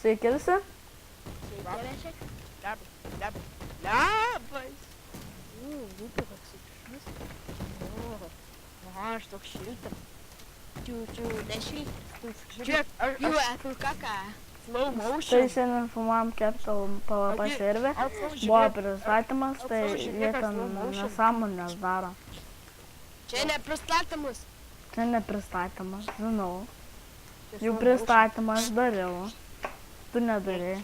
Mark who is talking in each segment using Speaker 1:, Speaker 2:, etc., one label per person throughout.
Speaker 1: Sveiki visi.
Speaker 2: Labas.
Speaker 3: Rūpi koks įkišnis.
Speaker 2: Aš toks šiltas.
Speaker 3: Čiū, nešiltas.
Speaker 2: Žiūrėk,
Speaker 3: Jų etų kaka.
Speaker 2: slow
Speaker 1: Tai
Speaker 2: motion.
Speaker 1: šiandien filmuojam Capital PvP serverį. Buvo pristatymas, tai jie ten nesąmonės daro.
Speaker 3: Čia nepristatymus.
Speaker 1: Čia nepristatymas, žinau. Jų pristatymas dariau. Tu nedarei.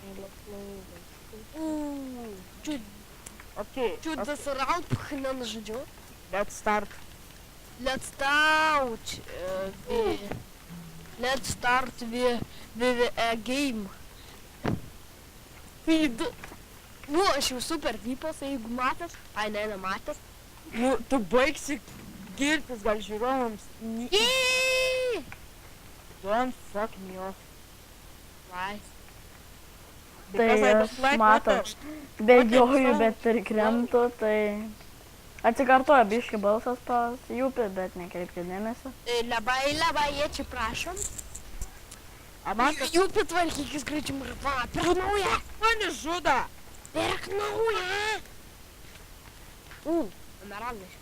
Speaker 2: Okay,
Speaker 3: Čiū dasiraut, žodžiu.
Speaker 2: let's start.
Speaker 3: Let's start with a game. Nu, aš jau super vypas, jeigu matęs. Ai, nematęs.
Speaker 2: Nu, tu baigsi girtis, gal žiūrovams.
Speaker 3: Jeeeeee!
Speaker 2: Don't fuck me off.
Speaker 3: Vai.
Speaker 1: Tai
Speaker 2: Because I
Speaker 1: aš
Speaker 2: don't like
Speaker 1: matau,
Speaker 2: water.
Speaker 1: bėgioju, bet ir krentu, tai atsikartoja biški balsas pas Jūpį, bet nekreipkite dėmesio.
Speaker 3: Labai atsiprašom.
Speaker 2: A man kas
Speaker 3: Jų pitvarkykis greičiau maratoną. Pirk naują!
Speaker 2: mane žuda?
Speaker 3: Pirk naują! Emeraldas.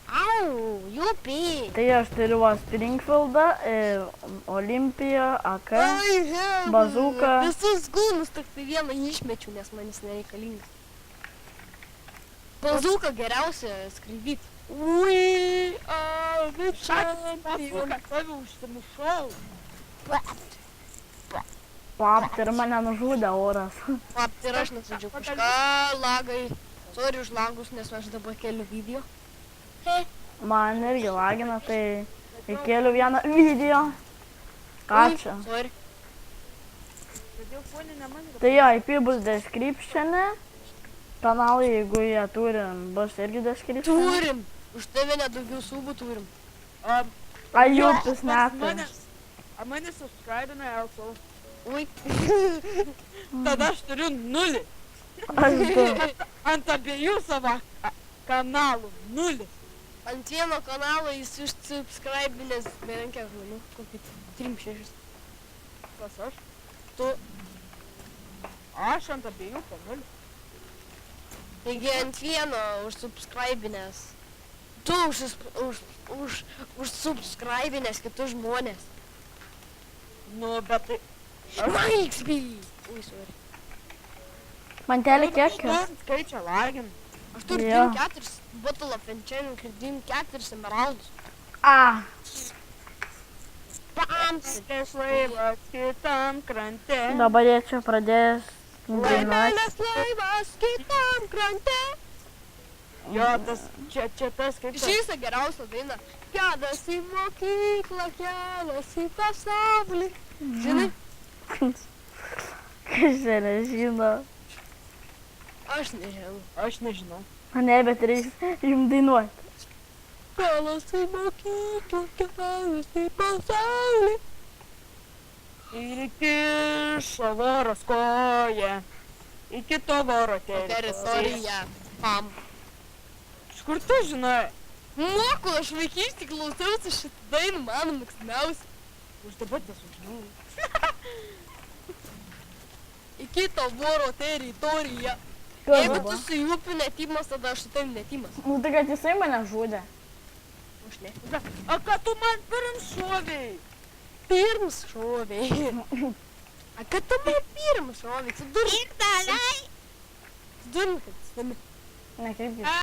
Speaker 3: Au, Jūpį!
Speaker 1: Tai aš turiu va Springfieldą, Olimpiją, AK, Bazooką.
Speaker 3: Visus gūnus tik tai vieną išmečiau, nes man jis nereikalingas. Bazooka geriausia skraidyt.
Speaker 2: We are the champions. Save užsimušau.
Speaker 1: Pap, ir mane nužudė oras.
Speaker 3: Pap, ir aš nesidžiau kažką, lagai. Sorry už lagus, nes aš dabar keliu video.
Speaker 1: Man irgi lagina, tai įkėliau vieną video. Ką čia?
Speaker 3: Sorry.
Speaker 2: Kodėl foninė man yra?
Speaker 1: Tai jo, IP bus description'e. Kanalai, jeigu jie turi, bus irgi description'e.
Speaker 3: Turim. Už tave nedaugiau subų turim.
Speaker 1: A Jūpis neturi.
Speaker 2: A mane subscribina also.
Speaker 3: Ui.
Speaker 2: Tada aš turiu 0.
Speaker 1: Aš du.
Speaker 2: Ant abiejų savo kanalų 0.
Speaker 3: Ant vieno kanalo jis užsubscribinės beveik kiek žmonių. Kokį 3-6.
Speaker 2: Kas aš?
Speaker 3: Tu.
Speaker 2: Aš ant abiejų po 0.
Speaker 3: Taigi ant vieno užsubscribinės. Tu užsubscribinės kitus žmonės.
Speaker 2: Nu, bet tai...
Speaker 3: Šmaiksby! Ui, sorry.
Speaker 1: Mantelė kiek?
Speaker 2: Skaičia lagin.
Speaker 3: Aš turiu
Speaker 1: Jo.
Speaker 3: 4 Bottle of Enchanting ir 4 emeraldus.
Speaker 1: A,
Speaker 3: Pam!
Speaker 2: Ties laivas kitam krante.
Speaker 1: dabar jie čia pradės dainuoti.
Speaker 3: Laivelės laivas kitam krante.
Speaker 2: Jo, tas, čia tas kaip...
Speaker 3: Iš viso geriausia daina. Kelias į mokyklą, kelias į pasaulį. Žinai?
Speaker 1: Kas čia nežino.
Speaker 3: Aš nežinau.
Speaker 2: Aš nežinau.
Speaker 1: Ne, bet reikia jums dainuoti.
Speaker 3: Kelias į mokyklą, kelias į pasaulį.
Speaker 2: Ir įkišo voras koją. Iki to voro
Speaker 3: Teritorija. Pam.
Speaker 2: Iš kur tu žinai?
Speaker 3: Moku, aš vaikystį klausiausi šitą dainą, mano mėgstamiausia.
Speaker 2: Už dabar nesužinau.
Speaker 3: Iki to voro teritorija.
Speaker 1: Kas
Speaker 3: Jeigu tu
Speaker 1: dabar?
Speaker 3: su Jūpiu netimas, tada aš su tavim netimas.
Speaker 1: Nu tai kad jisai mane žudė.
Speaker 3: Aš ne.
Speaker 2: A ką tu man pirm šoviai?
Speaker 3: Pirms šoviai. A kad tu man pirms šoviai? Tu durnikas. Tu durnikas.
Speaker 1: Nekreipkite.